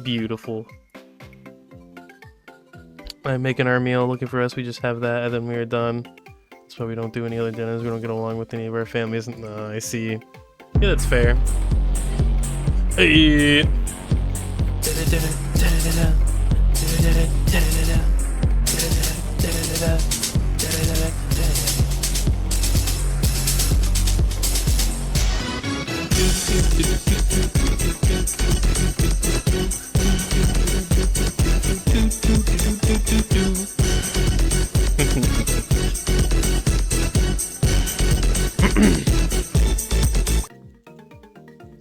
Beautiful. I'm making our meal, looking for us. We just have that, and then we are done. That's why we don't do any other dinners. We don't get along with any of our families. No, I see. Yeah, that's fair. Hey.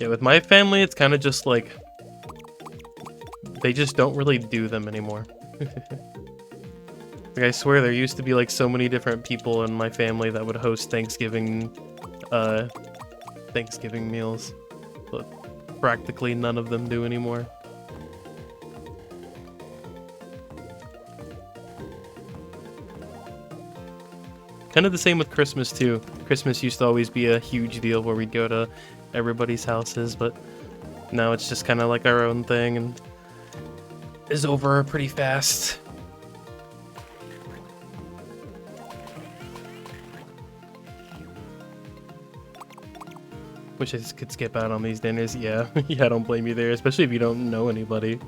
Yeah, with my family, it's kind of just like they just don't really do them anymore. Like, I swear there used to be like so many different people in my family that would host Thanksgiving meals, but practically none of them do anymore. Kind of the same with Christmas too. Christmas used to always be a huge deal where we'd go to everybody's houses, but now it's just kind of like our own thing and is over pretty fast. Wish I just could skip out on these dinners. Yeah, yeah, I don't blame you there, especially if you don't know anybody.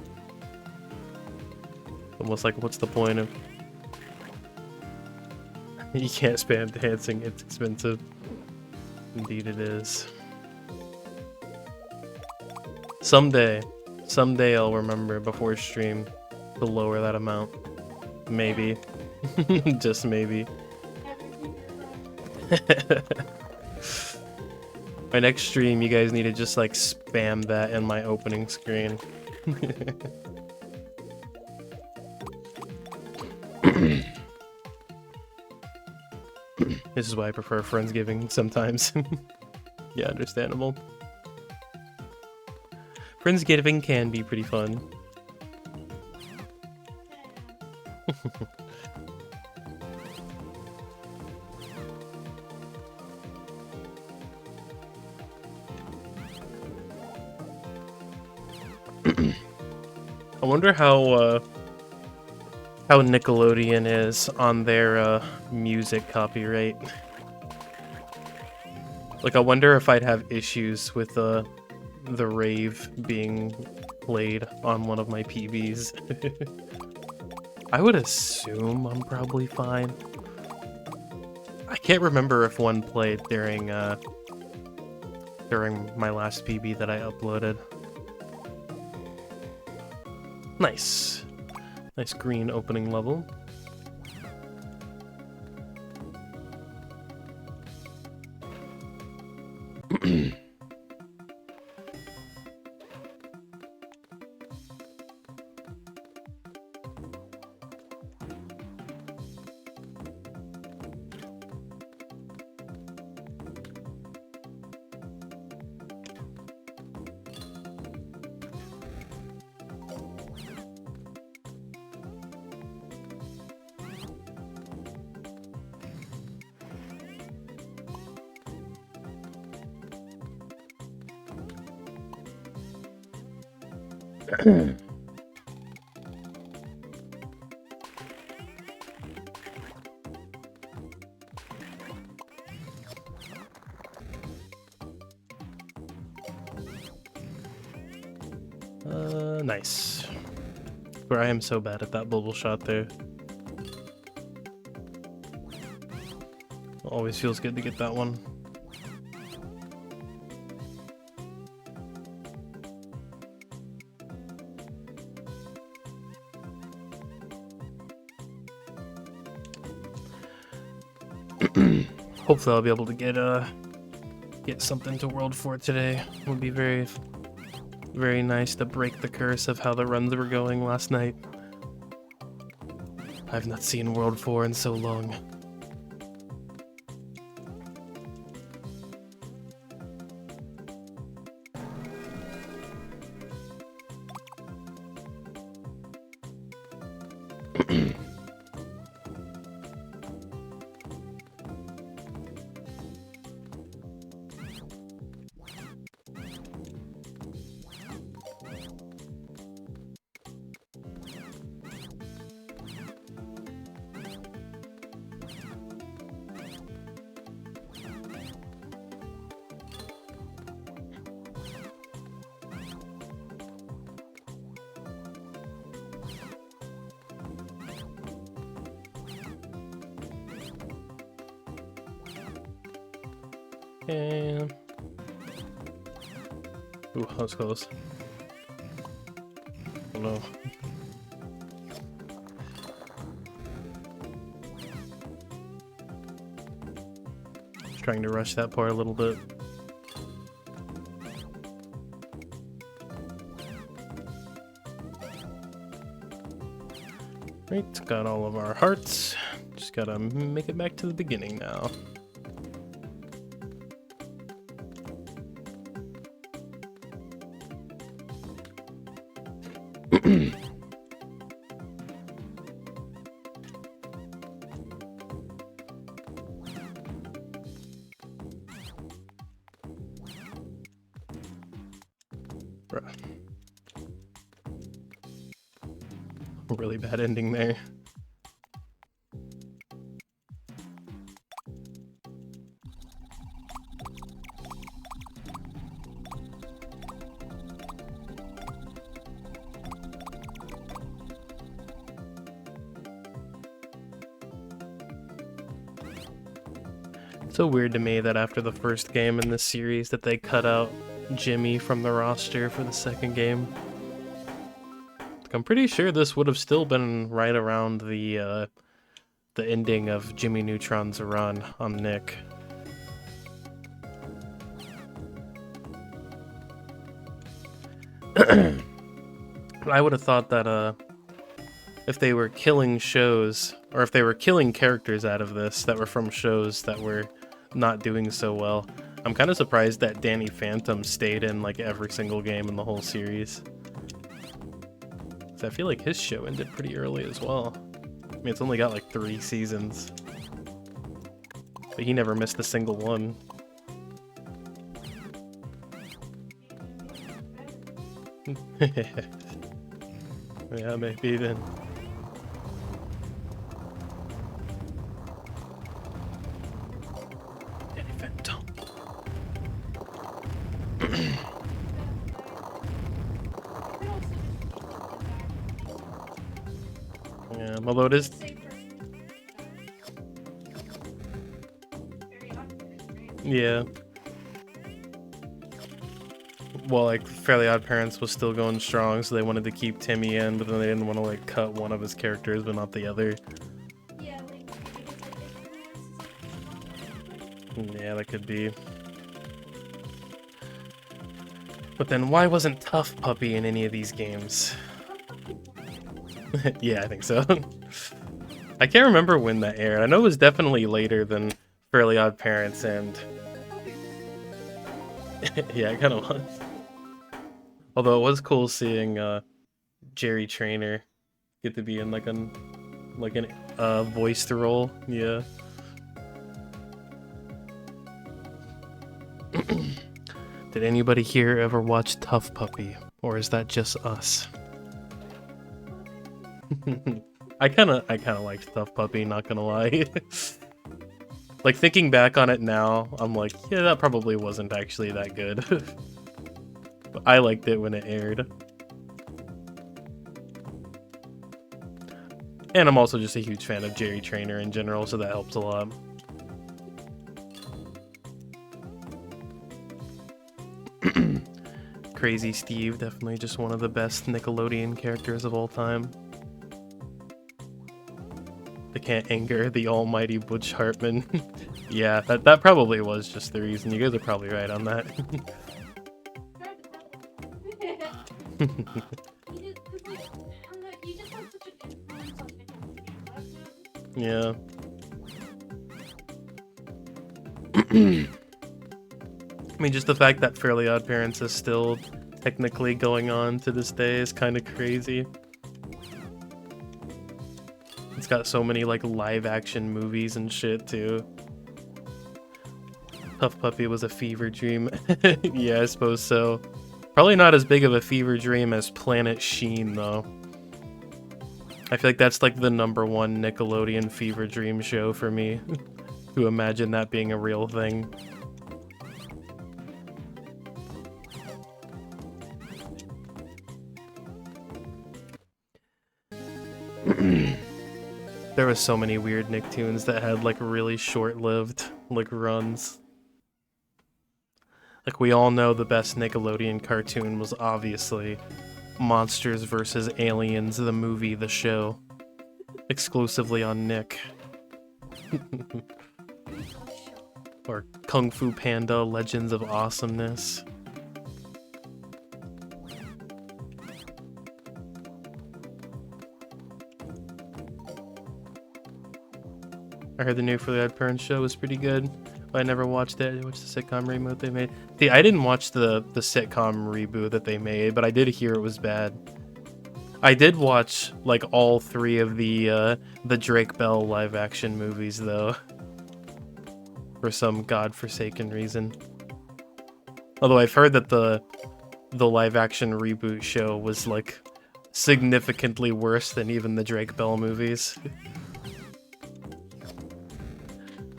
Almost like, what's the point of... You can't spam dancing, it's expensive. Indeed it is. Someday I'll remember before stream to lower that amount. Maybe. Just maybe. My next stream, you guys need to just like spam that in my opening screen. This is why I prefer Friendsgiving sometimes. Yeah, understandable. Friendsgiving can be pretty fun. I wonder how Nickelodeon is on their music copyright. Like, I wonder if I'd have issues with the rave being played on one of my PBs. I would assume I'm probably fine. I can't remember if one played during my last PB that I uploaded. Nice. Nice green opening level. Nice. Where I am so bad at that bubble shot there. Always feels good to get that one. Hopefully I'll be able to get something to World 4 today. Would be very, very nice to break the curse of how the runs were going last night. I've not seen World 4 in so long. Okay. Ooh, that was close. Oh no. Just trying to rush that part a little bit. Right, got all of our hearts. Just gotta make it back to the beginning now. Really bad ending there. It's so weird to me that after the first game in this series that they cut out Jimmy from the roster for the second game. I'm pretty sure this would have still been right around the ending of Jimmy Neutron's run on Nick. I would have thought that if they were killing shows, or if they were killing characters out of this that were from shows that were not doing so well, I'm kind of surprised that Danny Phantom stayed in like every single game in the whole series. I feel like his show ended pretty early as well. I mean, it's only got like 3 seasons. But he never missed a single one. Yeah, maybe then. Danny Phantom. Yeah, although it is... Yeah. Well, like, Fairly Odd Parents was still going strong, so they wanted to keep Timmy in, but then they didn't want to, like, cut one of his characters, but not the other. Yeah, that could be. But then why wasn't Tough Puppy in any of these games? Yeah, I think so. I can't remember when that aired. I know it was definitely later than Fairly Odd Parents, and... yeah, it kind of was. Although it was cool seeing Jerry Trainer get to be in like an voiced role. Yeah. Did anybody here ever watch Tough Puppy, or is that just us? I kind of liked Tough Puppy, not gonna lie. Like, thinking back on it now, I'm like, yeah, that probably wasn't actually that good. But I liked it when it aired. And I'm also just a huge fan of Jerry Trainer in general, so that helps a lot. Crazy Steve, definitely just one of the best Nickelodeon characters of all time. I can't anger the almighty Butch Hartman. Yeah, that probably was just the reason. You guys are probably right on that. Yeah. I mean, just the fact that Fairly Odd Parents is still technically going on to this day is kind of crazy. It's got so many, like, live-action movies and shit, too. Tough Puppy was a fever dream. Yeah, I suppose so. Probably not as big of a fever dream as Planet Sheen, though. I feel like that's, like, the #1 Nickelodeon fever dream show for me. To imagine that being a real thing. There was so many weird Nicktoons that had like really short-lived like runs. Like, we all know the best Nickelodeon cartoon was obviously Monsters vs. Aliens, the movie, the show. Exclusively on Nick. Or Kung Fu Panda, Legends of Awesomeness. I heard the new Fairly Odd Parents show was pretty good, but I never watched it. I watched the sitcom reboot they made. See, I didn't watch the sitcom reboot that they made, but I did hear it was bad. I did watch like all 3 of the Drake Bell live action movies though, for some godforsaken reason. Although I've heard that the live action reboot show was like significantly worse than even the Drake Bell movies.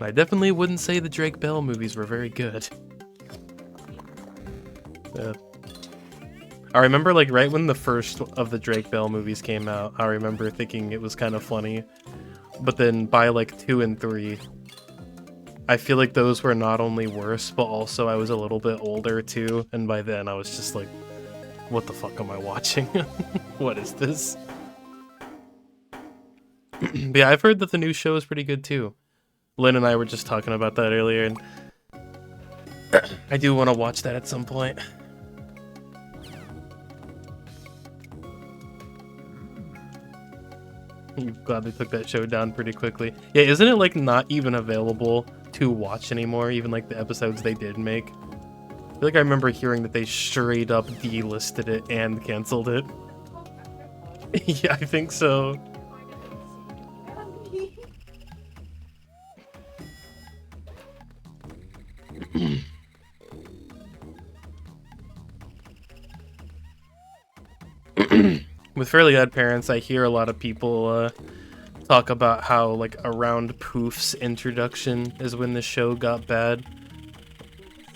I definitely wouldn't say the Drake Bell movies were very good. I remember, like, right when the first of the Drake Bell movies came out, I remember thinking it was kind of funny. But then by, like, 2 and 3, I feel like those were not only worse, but also I was a little bit older, too. And by then, I was just like, what the fuck am I watching? What is this? But yeah, I've heard that the new show is pretty good, too. Lynn and I were just talking about that earlier, and I do want to watch that at some point. I'm glad they took that show down pretty quickly. Yeah, isn't it like not even available to watch anymore, even like the episodes they did make? I feel like I remember hearing that they straight up delisted it and canceled it. Yeah, I think so. With Fairly Odd Parents, I hear a lot of people talk about how, like, around Poof's introduction is when the show got bad.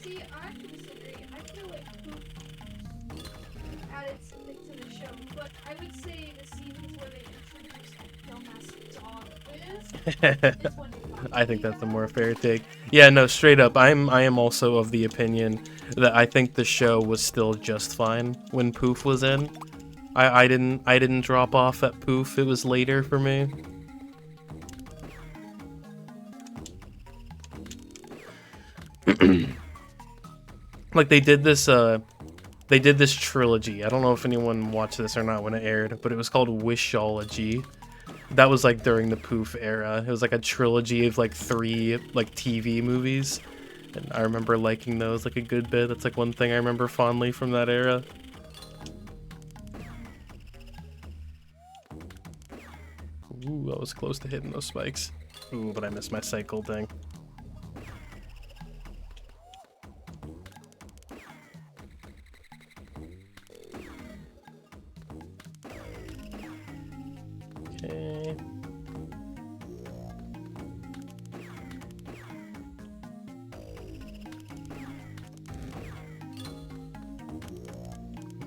See, I actually disagree. I feel like Poof added something to the show, but I would say the seasons where they introduced dumbass dog is when I think that's a more fair take. Yeah, no, straight up, I am also of the opinion that I think the show was still just fine when Poof was in. I didn't drop off at Poof. It was later for me. Like they did this trilogy. I don't know if anyone watched this or not when it aired, but it was called Wishology. That was like during the Poof era. It was like a trilogy of like 3 like TV movies. And I remember liking those like a good bit. That's like one thing I remember fondly from that era. Ooh, I was close to hitting those spikes. Ooh, but I missed my cycle thing. Okay.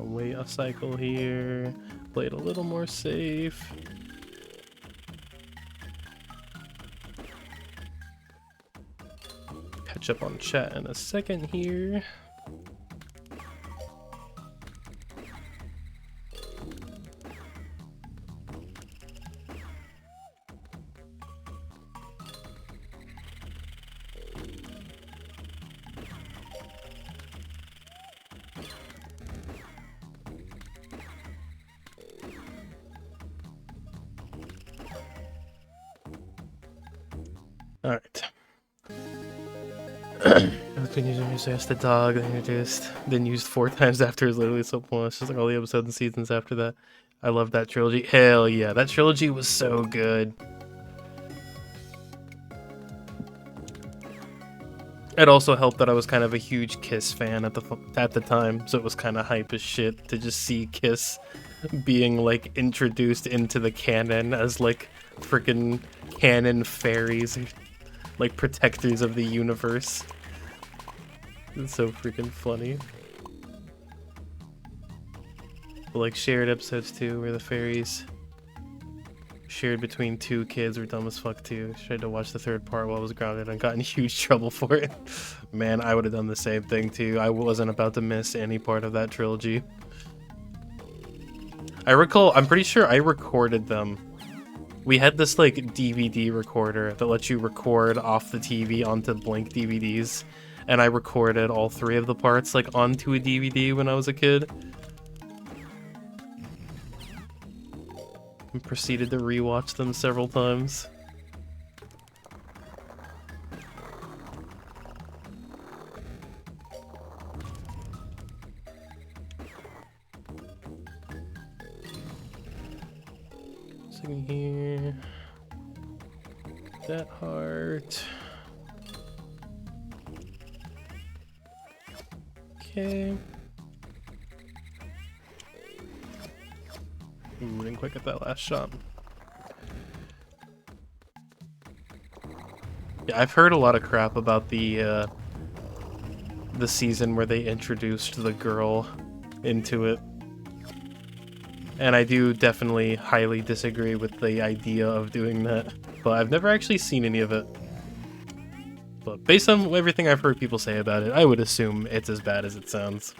I'll wait a cycle here. Play it a little more safe. Catch up on chat in a second here. All right. Been used as the dog they introduced, then used 4 times after is literally so pointless. Just like all the episodes and seasons after that. I love that trilogy. Hell yeah, that trilogy was so good. It also helped that I was kind of a huge Kiss fan at the time, so it was kind of hype as shit to just see Kiss being like introduced into the canon as like freaking canon fairies, like protectors of the universe. It's so freaking funny. But like shared episodes too, where the fairies shared between 2 kids were dumb as fuck too. Tried to watch the 3rd part while I was grounded and got in huge trouble for it. Man, I would have done the same thing too. I wasn't about to miss any part of that trilogy. I recall, I'm pretty sure I recorded them. We had this like DVD recorder that lets you record off the TV onto blank DVDs. And I recorded all 3 of the parts like onto a DVD when I was a kid. And proceeded to rewatch them several times. Sitting here. That heart. Okay. Ooh, didn't quite get that last shot. Yeah, I've heard a lot of crap about the season where they introduced the girl into it. And I do definitely highly disagree with the idea of doing that. But I've never actually seen any of it. But based on everything I've heard people say about it, I would assume it's as bad as it sounds.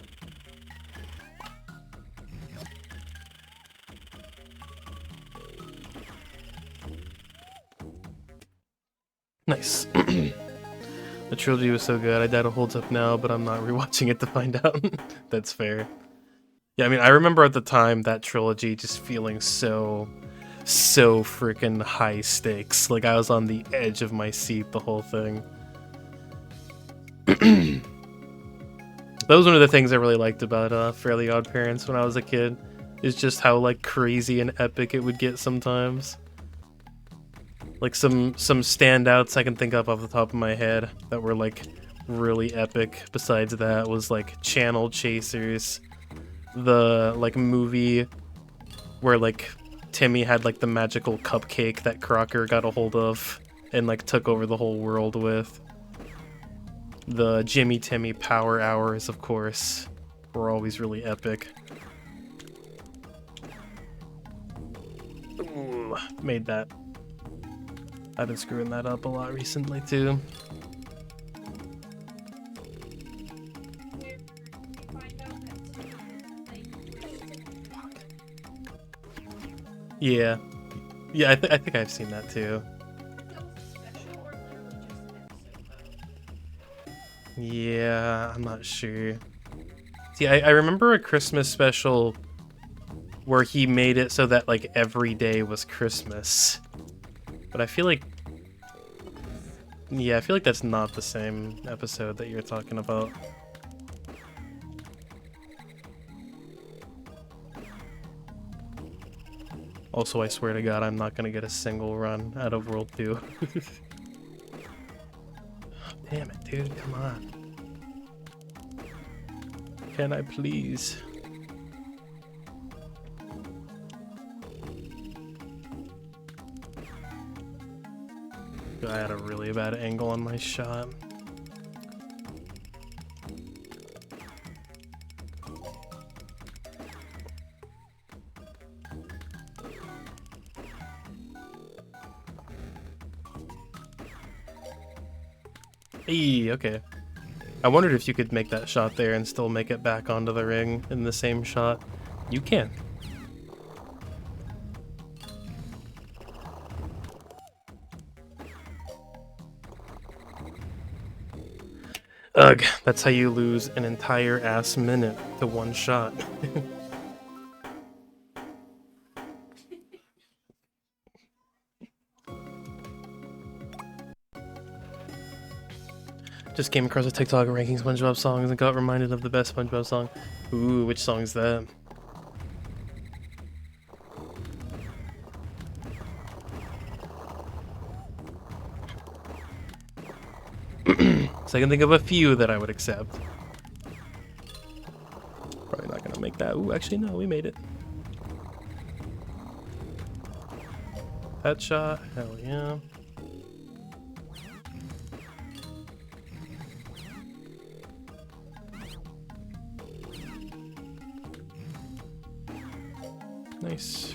Nice. The trilogy was so good. I doubt it holds up now, but I'm not rewatching it to find out. That's fair. Yeah, I mean, I remember at the time that trilogy just feeling so freaking high stakes. Like I was on the edge of my seat the whole thing. That was one of the things I really liked about Fairly Odd Parents when I was a kid, is just how like crazy and epic it would get sometimes. Like some standouts I can think of off the top of my head that were like really epic besides that was like Channel Chasers, the like movie where like Timmy had like the magical cupcake that Crocker got a hold of and like took over the whole world with. The Jimmy Timmy Power Hours, of course, were always really epic. Ooh, made that. I've been screwing that up a lot recently, too. Yeah. Yeah, I think I've seen that, too. Yeah, I'm not sure. See, I remember a Christmas special where he made it so that, like, every day was Christmas. But I feel like... Yeah, I feel like that's not the same episode that you're talking about. Also, I swear to God, I'm not gonna get a single run out of World 2. Damn it, dude, come on. Can I please? I had a really bad angle on my shot. Hey, okay. I wondered if you could make that shot there and still make it back onto the ring in the same shot. You can. Ugh, that's how you lose an entire ass minute to one shot. Just came across a TikTok ranking SpongeBob songs and got reminded of the best SpongeBob song. Ooh, which song is that? So I can think of a few that I would accept. Probably not gonna make that. Ooh, actually no, we made it. That shot, hell yeah. Nice.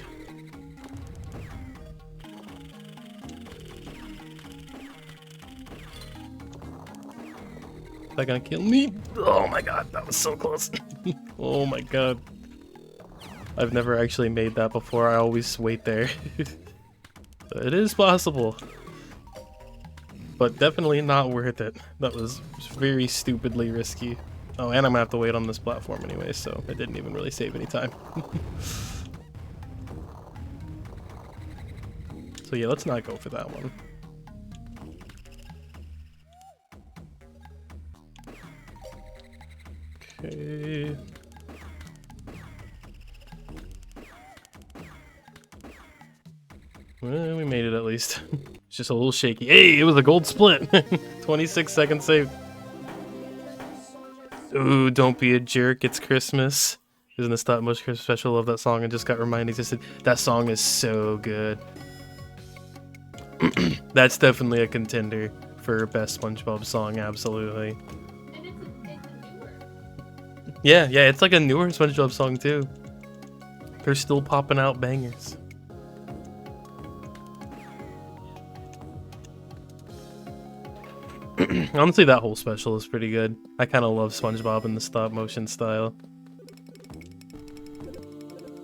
that gonna kill me? Oh my god, that was so close. Oh my god. I've never actually made that before. I always wait there. It is possible. But definitely not worth it. That was very stupidly risky. Oh, and I'm gonna have to wait on this platform anyway, so it didn't even really save any time. So yeah, let's not go for that one. Okay. Well, we made it at least. It's just a little shaky. Hey, it was a gold split. 26 seconds saved. Ooh, don't be a jerk. It's Christmas. Isn't the stop motion Christmas special? Love that song. I just got reminded. Just that song is so good. That's definitely a contender for best SpongeBob song. Absolutely. And it's a newer. Yeah, it's like a newer SpongeBob song too. They're still popping out bangers. Honestly, that whole special is pretty good. I kind of love SpongeBob in the stop motion style.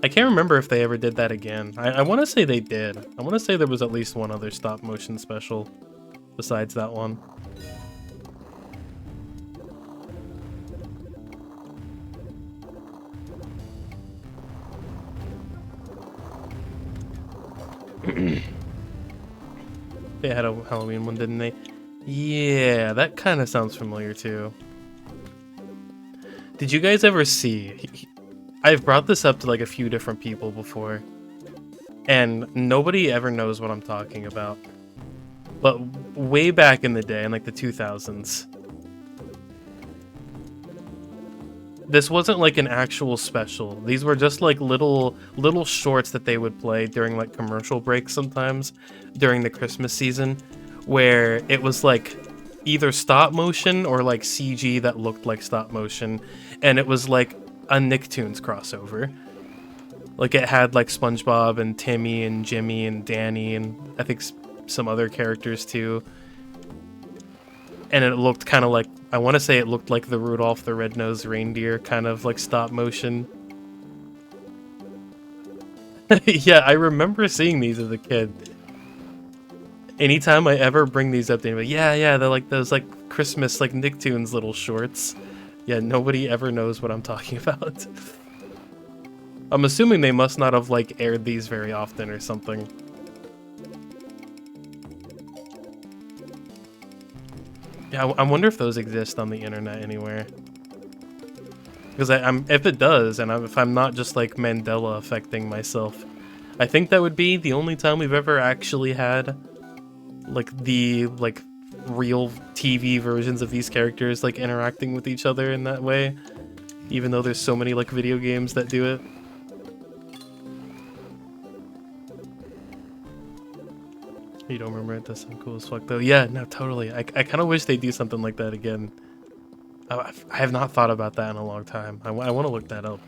I can't remember if they ever did that again. I want to say they did. I want to say there was at least one other stop motion special besides that one. They had a Halloween one, didn't they? Yeah, that kind of sounds familiar too. Did you guys ever see... I've brought this up to like a few different people before, and nobody ever knows what I'm talking about. But way back in the day, in like the 2000s, this wasn't like an actual special. These were just like little shorts that they would play during like commercial breaks sometimes during the Christmas season, where it was like either stop motion or like CG that looked like stop motion, and it was like a Nicktoons crossover. Like it had like SpongeBob and Timmy and Jimmy and Danny and I think some other characters too. And it looked kind of like, I want to say it looked like the Rudolph the Red-Nosed Reindeer kind of like stop motion. Yeah, I remember seeing these as a kid. Anytime I ever bring these up to anybody, yeah, they're like those like Christmas like Nicktoons little shorts. Yeah, nobody ever knows what I'm talking about. I'm assuming they must not have like aired these very often or something. Yeah, I wonder if those exist on the internet anywhere. Because if it does, and if I'm not just like Mandela affecting myself, I think that would be the only time we've ever actually had like the like real TV versions of these characters like interacting with each other in that way, even though there's so many like video games that do it. You don't remember it? That's cool as fuck though. Yeah, no, totally. I kind of wish they do something like that again. I have not thought about that in a long time. I want to look that up.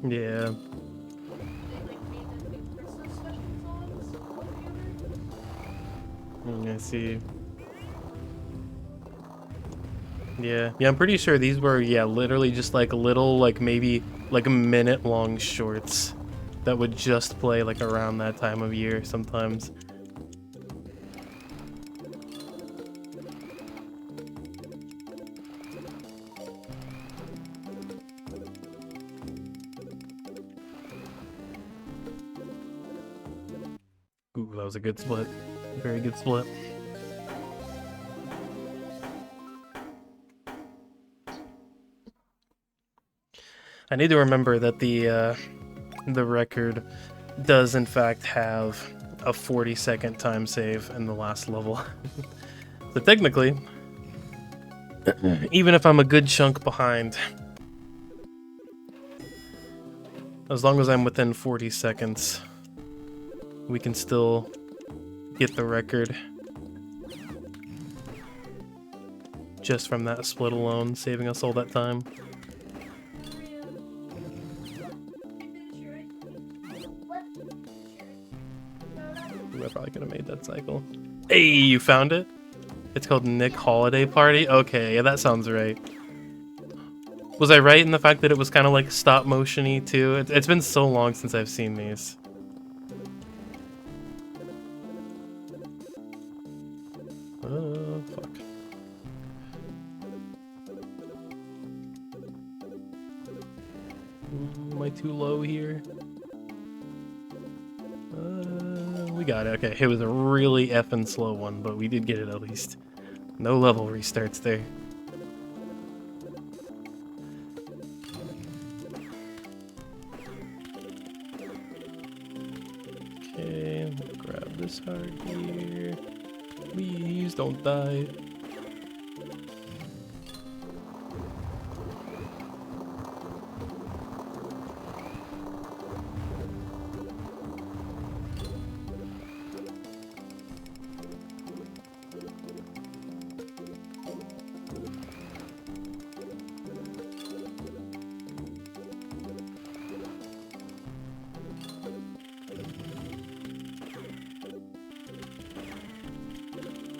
Yeah. I see. Yeah, I'm pretty sure these were, literally just like little, like maybe like a minute long shorts that would just play like around that time of year sometimes. Ooh, that was a good split. Very good split. I need to remember that the record does in fact have a 40-second time save in the last level. So technically, even if I'm a good chunk behind, as long as I'm within 40 seconds, we can still get the record. Just from that split alone, saving us all that time. I probably could have made that cycle. Hey, you found it? It's called Nick Holiday Party? Okay, yeah, that sounds right. Was I right in the fact that it was kind of like stop motion-y too? It's been so long since I've seen these. Fuck. Am I too low here? We got it. Okay, it was a really effing slow one, but we did get it at least. No level restarts there. Okay, we'll grab this heart here. Please don't die.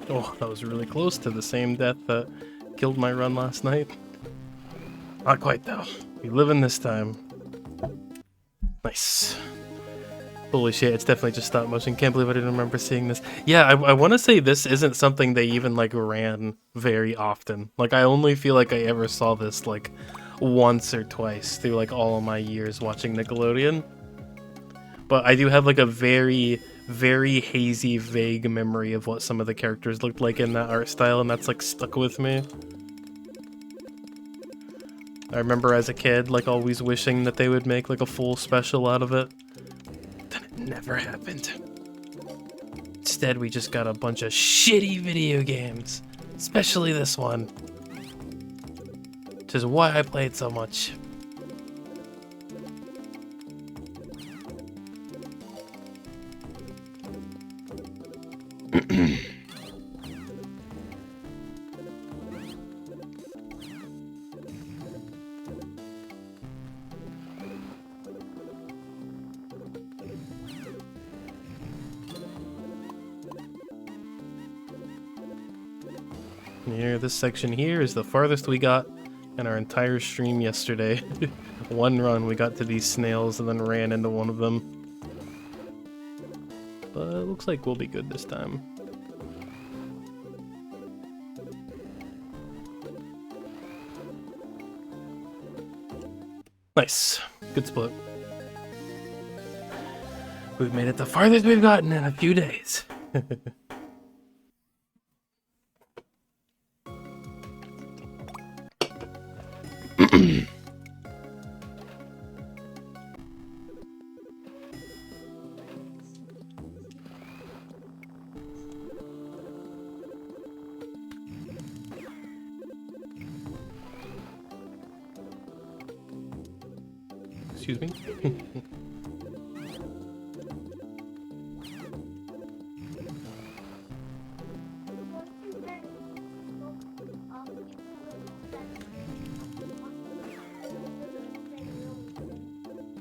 Oh, that was really close to the same death that killed my run last night. Not quite though. We live in this time. Nice. Holy shit, it's definitely just stop motion. Can't believe I didn't remember seeing this. Yeah, I want to say this isn't something they even like ran very often. Like I only feel like I ever saw this like once or twice through like all of my years watching Nickelodeon. But I do have like a very hazy, vague memory of what some of the characters looked like in that art style, and that's like stuck with me. I remember as a kid like always wishing that they would make like a full special out of it. Then it never happened. Instead we just got a bunch of shitty video games. Especially this one. Which is why I played so much. Here, this section here is the farthest we got in our entire stream yesterday. One run, we got to these snails and then ran into one of them. But it looks like we'll be good this time. Nice. Good split. We've made it the farthest we've gotten in a few days. Excuse me.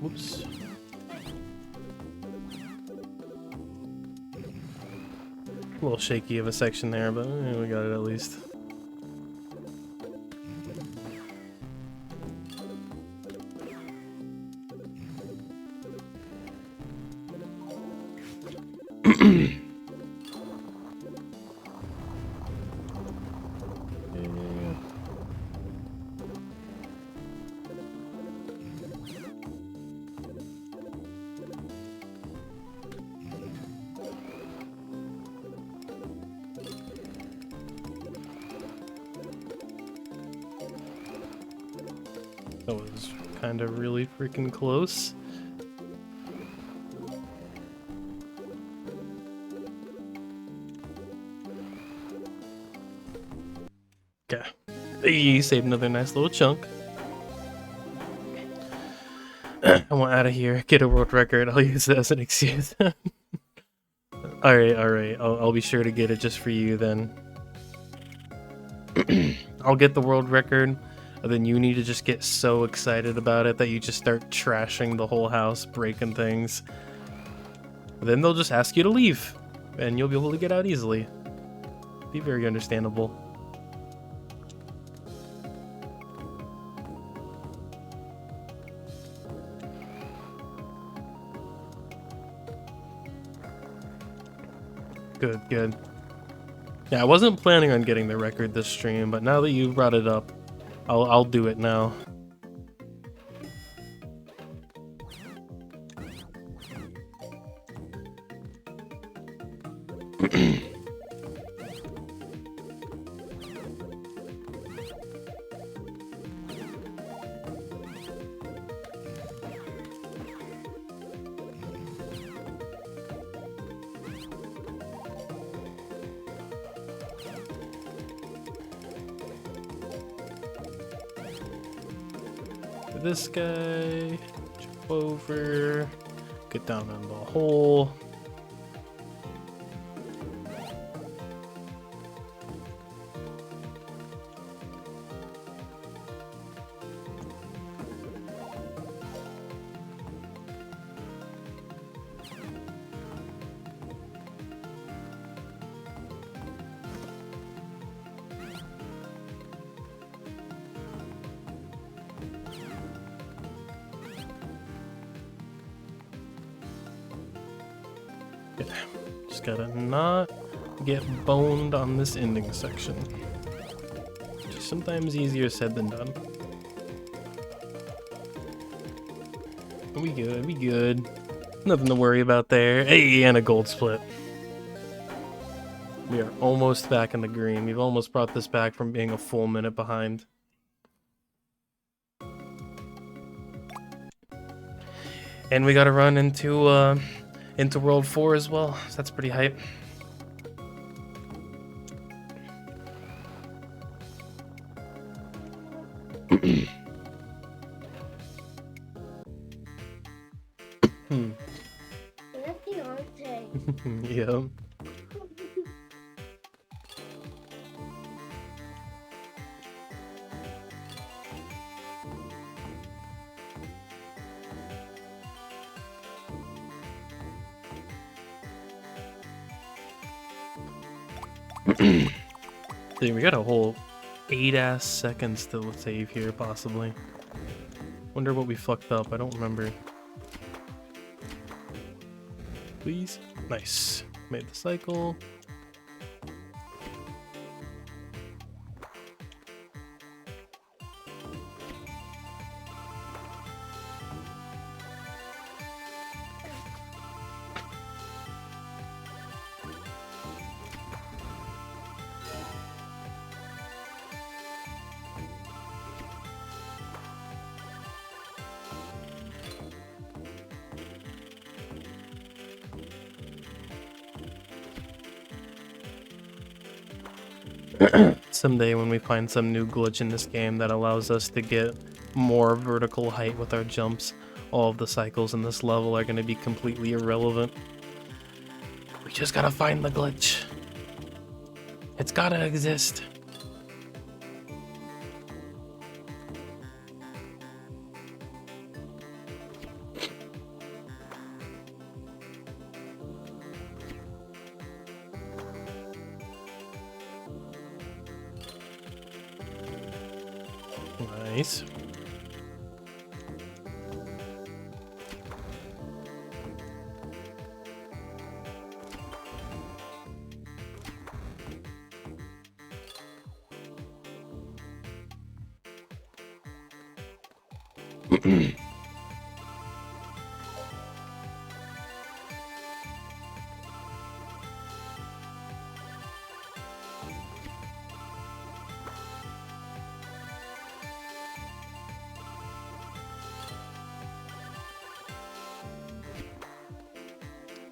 Whoops. A little shaky of a section there, but we got it at least. That was kind of really freaking close. Okay. Hey, saved another nice little chunk. I want out of here. Get a world record. I'll use it as an excuse. Alright, alright. I'll be sure to get it just for you then. I'll get the world record, and then you need to just get so excited about it that you just start trashing the whole house, breaking things. Then they'll just ask you to leave, and you'll be able to get out easily. Be very understandable. Good, good. Yeah, I wasn't planning on getting the record this stream, but now that you brought it up, I'll do it now. This guy, jump over, get down in the hole. Just gotta not get boned on this ending section. Just sometimes easier said than done. We good, we good. Nothing to worry about there. Hey, and a gold split. We are almost back in the green. We've almost brought this back from being a full minute behind. And we gotta run into World 4 as well, so that's pretty hype. Yeah. Dude, we got a whole 8-ass seconds to save here, possibly. Wonder what we fucked up. I don't remember. Please? Nice. Made the cycle. Someday when we find some new glitch in this game that allows us to get more vertical height with our jumps, all of the cycles in this level are going to be completely irrelevant. We just gotta find the glitch. It's gotta exist. Nice.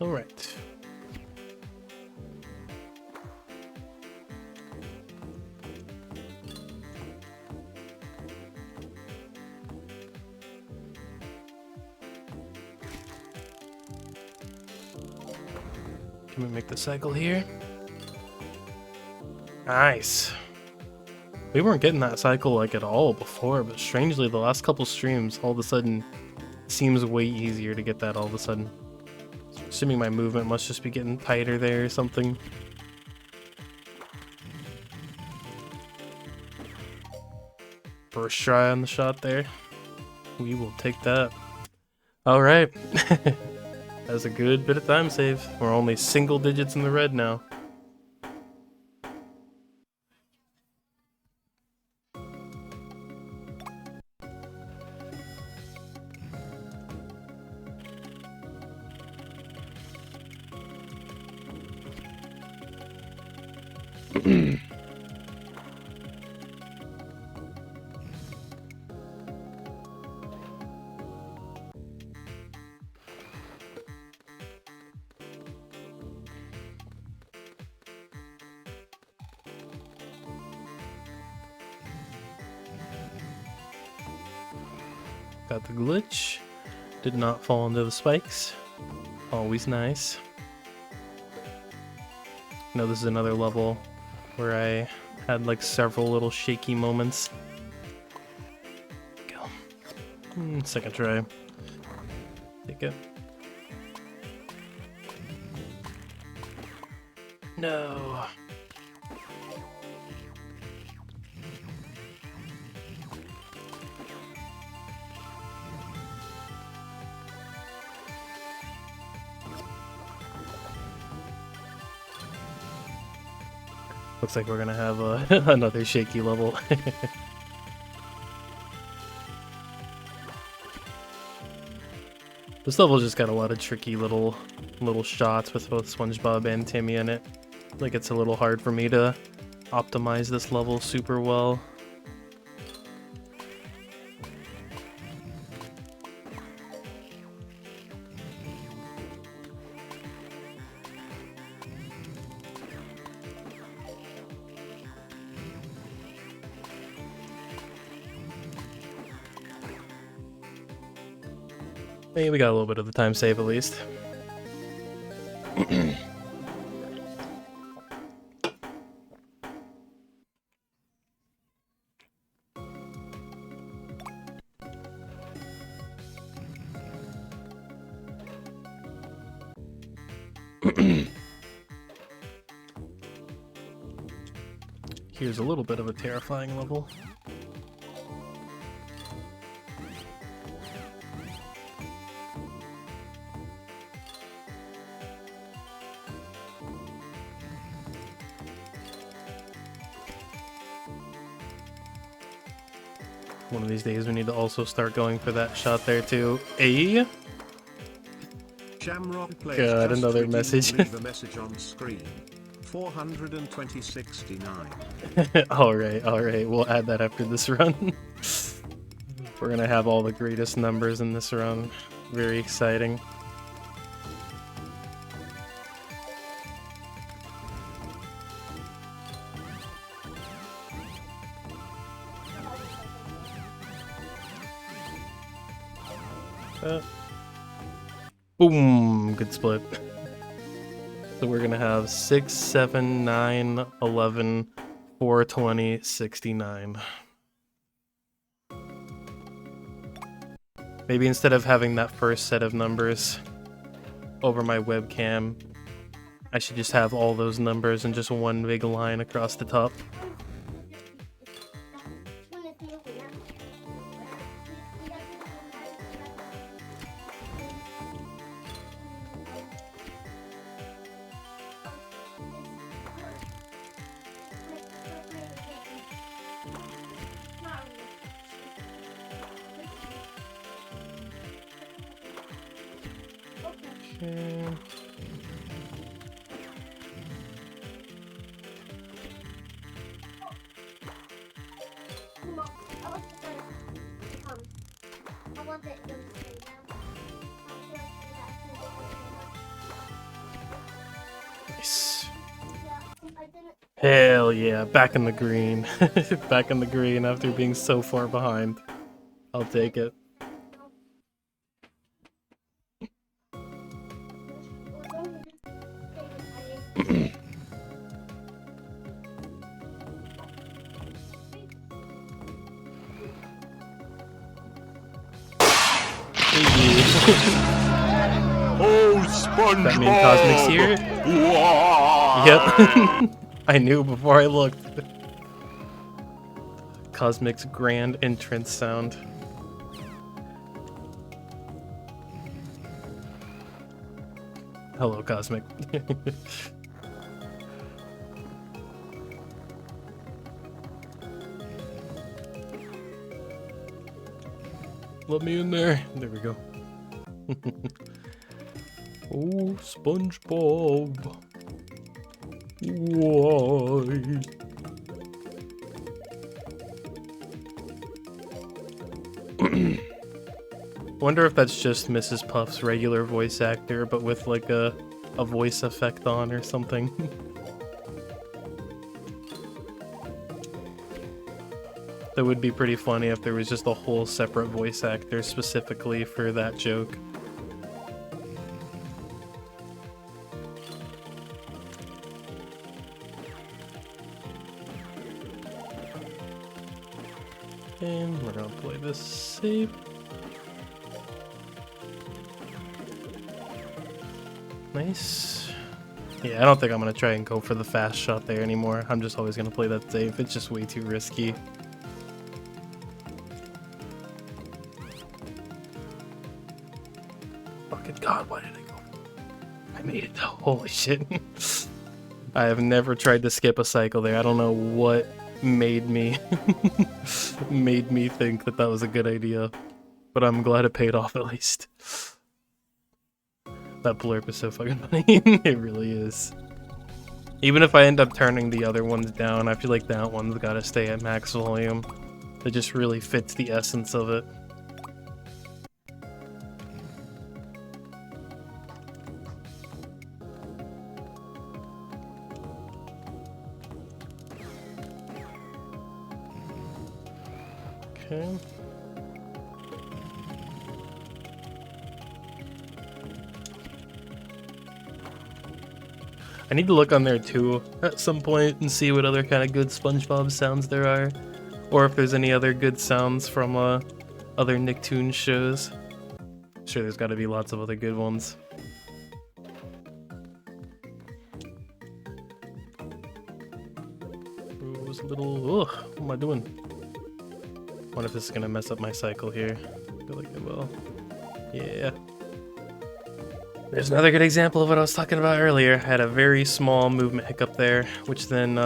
All right. Let me make the cycle here. Nice. We weren't getting that cycle like at all before, but strangely the last couple streams all of a sudden seems way easier to get that all of a sudden. Assuming my movement must just be getting tighter there or something. First try on the shot there. We will take that. Alright. That's a good bit of time save. We're only single digits in the red now. Got the glitch. Did not fall into the spikes. Always nice. Know this is another level where I had like several little shaky moments. Go. Second try. Take it. No. Looks like we're gonna have another shaky level. This level just got a lot of tricky little shots with both SpongeBob and Timmy in it. Like it's a little hard for me to optimize this level super well. Hey, we got a little bit of the time save at least. Here's a little bit of a terrifying level. One of these days we need to also start going for that shot there too. A God, another message. Leave a message on screen. 42069. Alright, we'll add that after this run. We're gonna have all the greatest numbers in this run. Very exciting. Boom! Good split. So we're gonna have 6, 7, 9, 11, 420, 69. Maybe instead of having that first set of numbers over my webcam, I should just have all those numbers in just one big line across the top. Okay. Nice. Hell yeah, back in the green. Back in the green after being so far behind. I'll take it. Oh, SpongeBob! That mean Cosmic's here? Why? Yep. I knew before I looked. Cosmic's grand entrance sound. Hello, Cosmic. Let me in there. There we go. Oh, SpongeBob. Why? Wonder if that's just Mrs. Puff's regular voice actor, but with like a voice effect on or something. That would be pretty funny if there was just a whole separate voice actor specifically for that joke. And we're gonna play this safe. Nice. Yeah, I don't think I'm gonna try and go for the fast shot there anymore. I'm just always gonna play that safe. It's just way too risky. Fucking God, why did I go? I made it though. Holy shit. I have never tried to skip a cycle there. I don't know what made me made me think that that was a good idea, but I'm glad it paid off at least. That blurb is so fucking funny. It really is. Even if I end up turning the other ones down, I feel like that one's gotta stay at max volume. It just really fits the essence of it. Okay. I need to look on there too at some point and see what other kind of good SpongeBob sounds there are, or if there's any other good sounds from other Nicktoons shows. I'm sure there's got to be lots of other good ones. Ooh, it was a little. Ugh, what am I doing? Wonder if this is gonna mess up my cycle here. I feel like it will. Yeah. There's another good example of what I was talking about earlier. I had a very small movement hiccup there, which then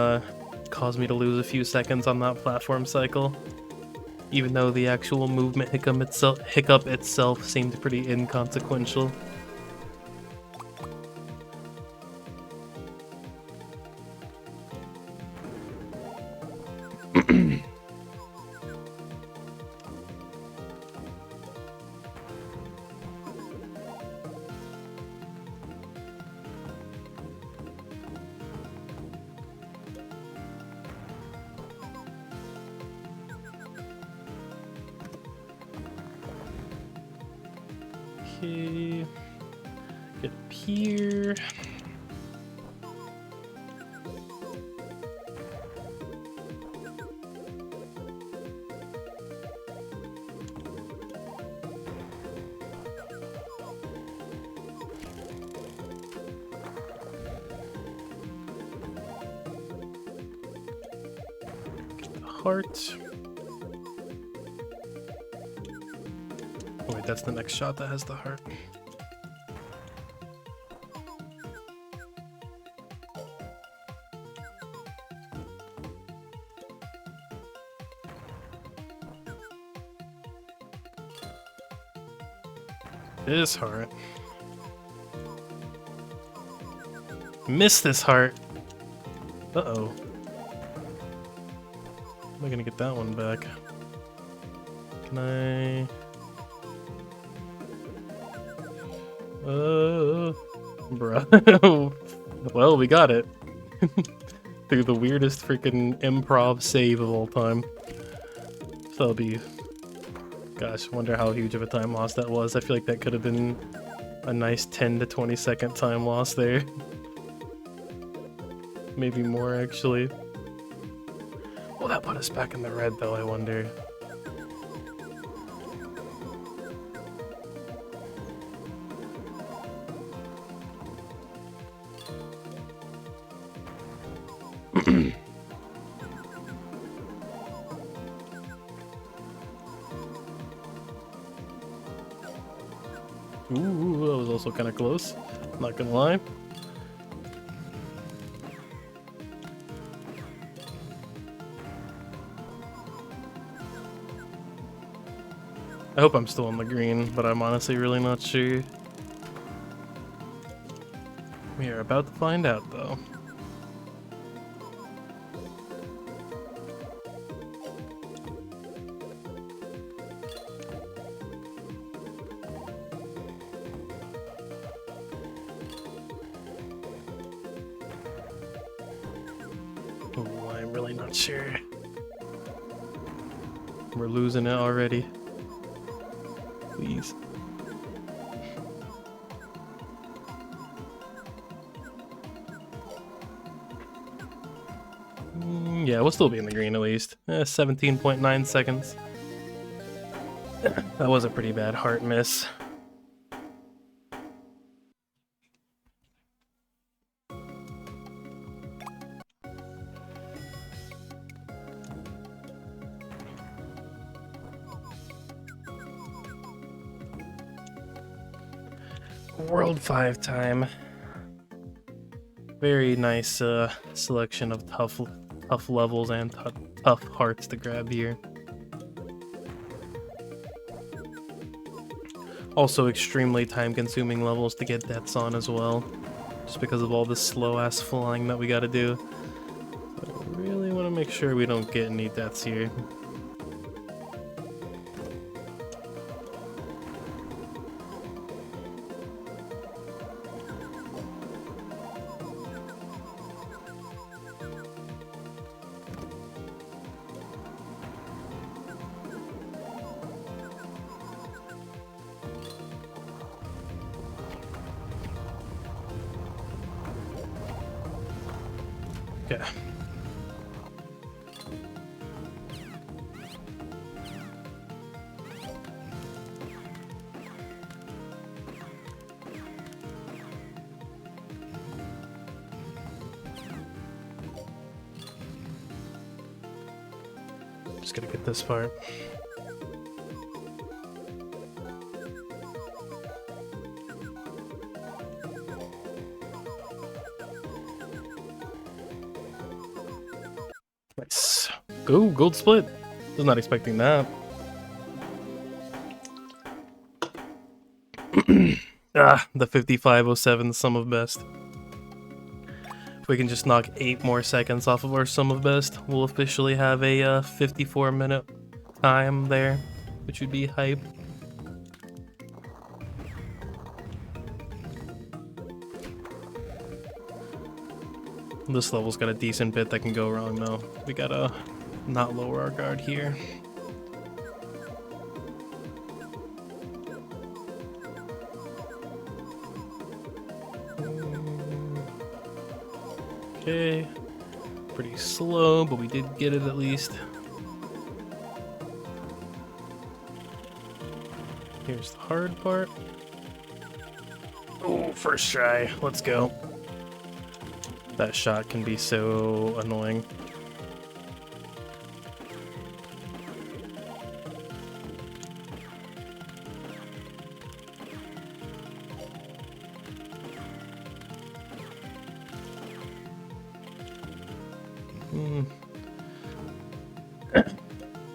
caused me to lose a few seconds on that platform cycle. Even though the actual movement hiccup itself seemed pretty inconsequential. Okay, get up here. Get the heart. Oh wait, that's the next shot that has the heart. This heart. Miss this heart. Uh-oh. Am I gonna get that one back? Can I... Bruh. Well, we got it. Through the weirdest freaking improv save of all time. So that'll be... Gosh, wonder how huge of a time loss that was. I feel like that could have been a nice 10 to 20 second time loss there. Maybe more, actually. Will that put us back in the red, though, I wonder? Ooh, that was also kind of close. Not gonna lie. I hope I'm still on the green, but I'm honestly really not sure. We are about to find out, though. Oh, I'm really not sure. We're losing it already. Please. Yeah, we'll still be in the green at least. 17.9 seconds. That was a pretty bad heart miss. World 5 time. Very nice selection of tough levels and tough hearts to grab here. Also extremely time-consuming levels to get deaths on as well, just because of all the slow-ass flying that we gotta do. But I really want to make sure we don't get any deaths here. Okay. Just gotta get this far. Nice. Go, gold split. Was not expecting that. The 5507 sum of best. If we can just knock 8 more seconds off of our sum of best, we'll officially have a 54-minute time there, which would be hype. This level's got a decent bit that can go wrong though. We gotta not lower our guard here. Okay, pretty slow, but we did get it at least. Here's the hard part. Oh, first try, let's go. That shot can be so annoying.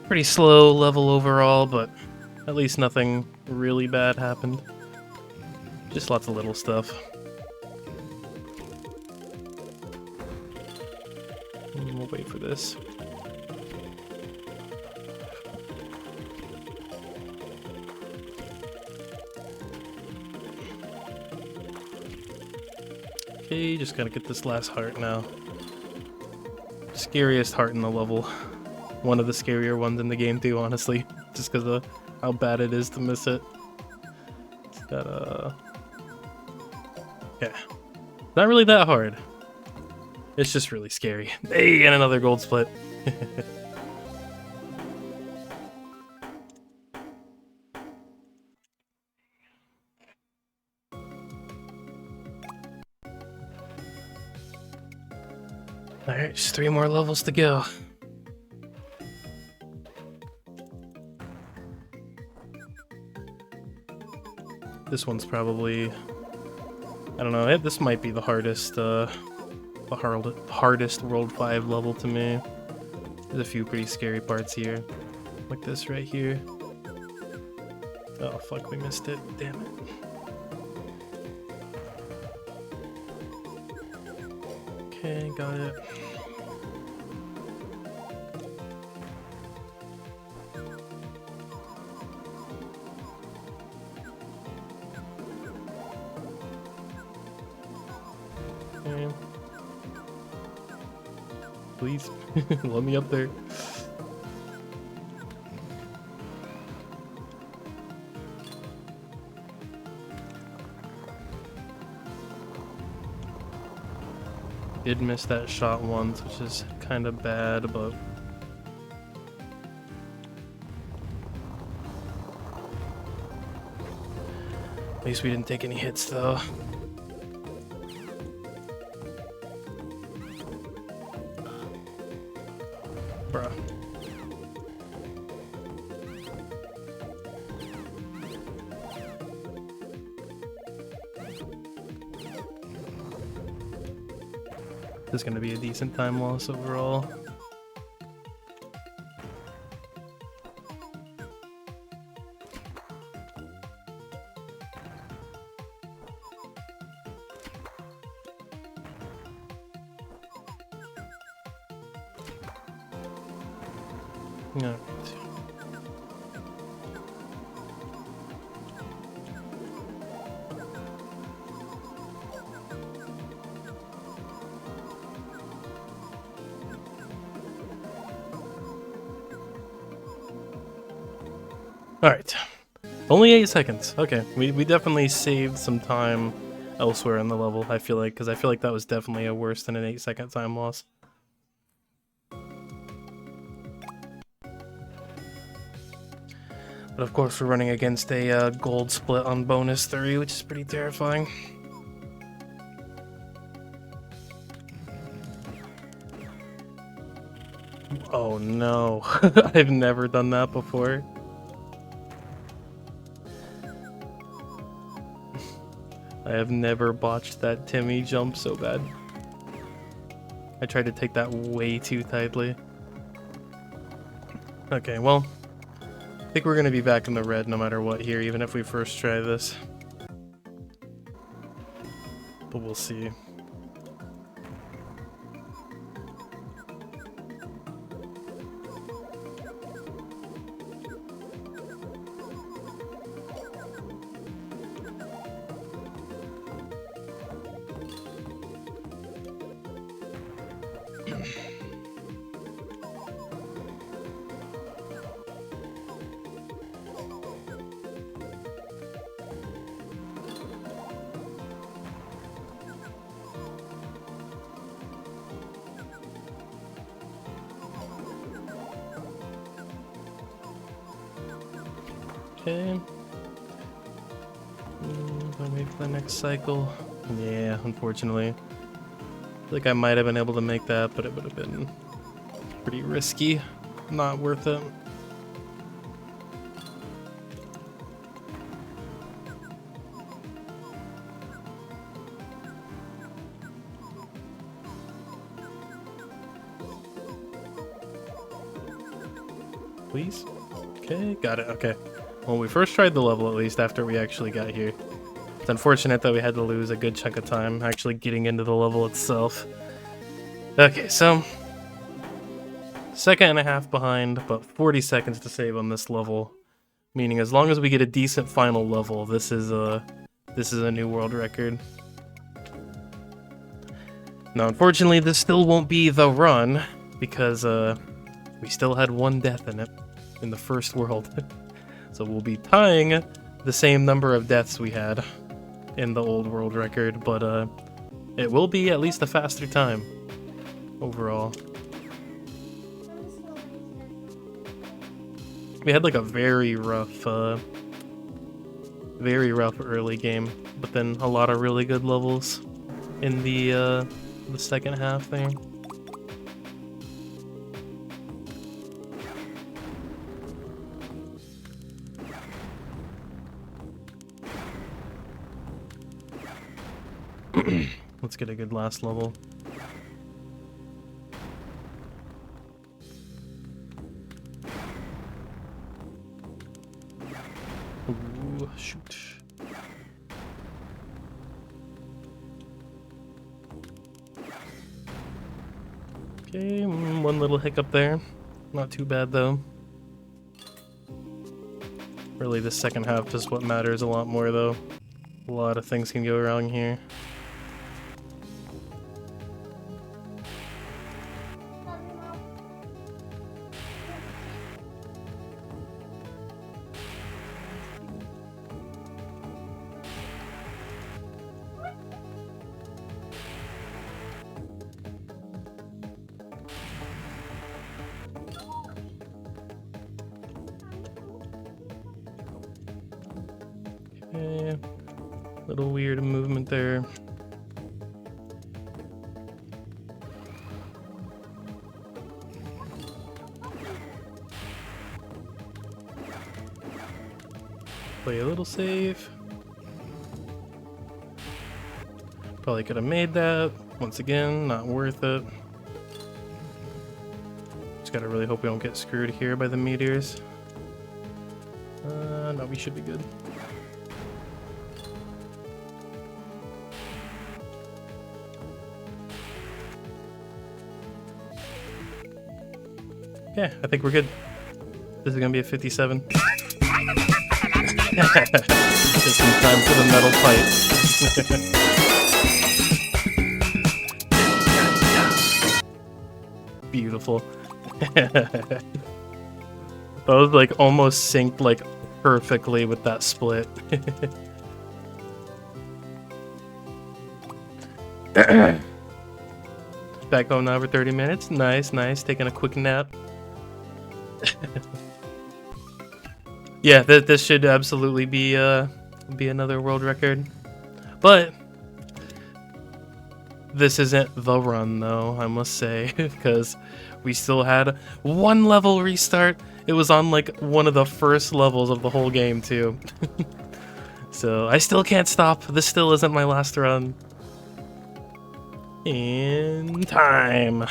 Pretty slow level overall, but at least nothing really bad happened. Just lots of little stuff. We'll wait for this. Okay, just gotta get this last heart now. Scariest heart in the level. One of the scarier ones in the game too, honestly. Just because of how bad it is to miss it. It's got yeah. Not really that hard. It's just really scary. Hey, and another gold split. Alright, just 3 more levels to go. This one's probably, I don't know, this might be the hardest hardest World 5 level to me. There's a few pretty scary parts here. Like this right here. Oh fuck, we missed it. Damn it. Okay, got it. Okay. Please, let me up there. Did miss that shot once, which is kind of bad, but at least we didn't take any hits though. Bruh. This is going to be a decent time loss overall. Alright. Alright. Only 8 seconds. Okay, we definitely saved some time elsewhere in the level, I feel like, because I feel like that was definitely a worse than an 8-second time loss. But of course we're running against a gold split on bonus 3, which is pretty terrifying. Oh no, I've never done that before. I have never botched that Timmy jump so bad. I tried to take that way too tightly. Okay, well, I think we're gonna be back in the red no matter what here, even if we first try this. But we'll see. Okay. Gonna wait for the next cycle. Yeah, unfortunately. I feel like I might have been able to make that, but it would have been pretty risky. Not worth it. Please? Okay, got it, okay. Well, we first tried the level, at least, after we actually got here. It's unfortunate that we had to lose a good chunk of time actually getting into the level itself. Okay, so... second and a half behind, but 40 seconds to save on this level. Meaning, as long as we get a decent final level, this is a new world record. Now, unfortunately, this still won't be the run, because we still had 1 death in it, in the first world. So we'll be tying the same number of deaths we had in the old world record, but it will be at least a faster time overall. We had like a very rough early game, but then a lot of really good levels in the second half there. Let's get a good last level. Ooh, shoot. Okay, one little hiccup there. Not too bad though. Really, the second half is what matters a lot more though. A lot of things can go wrong here. Okay, little weird movement there. Play a little safe. Probably could have made that. Once again, not worth it. Just gotta really hope we don't get screwed here by the meteors. No, we should be good. Yeah, I think we're good. This is gonna be a 57. Just in time for the metal pipe. Beautiful. Those like almost synced like perfectly with that split. Back home now for 30 minutes. Nice, nice. Taking a quick nap. Yeah, this should absolutely be another world record. But this isn't the run though, I must say, because we still had one level restart. It was on like one of the first levels of the whole game too. So I still can't stop. This still isn't my last run. In time.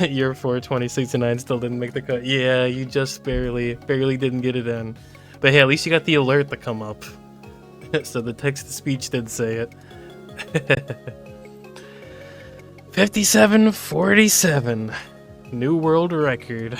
Year 4 2069 still didn't make the cut. Yeah, you just barely didn't get it in. But hey, at least you got the alert to come up. So the text-to-speech did say it. 57:47. New world record.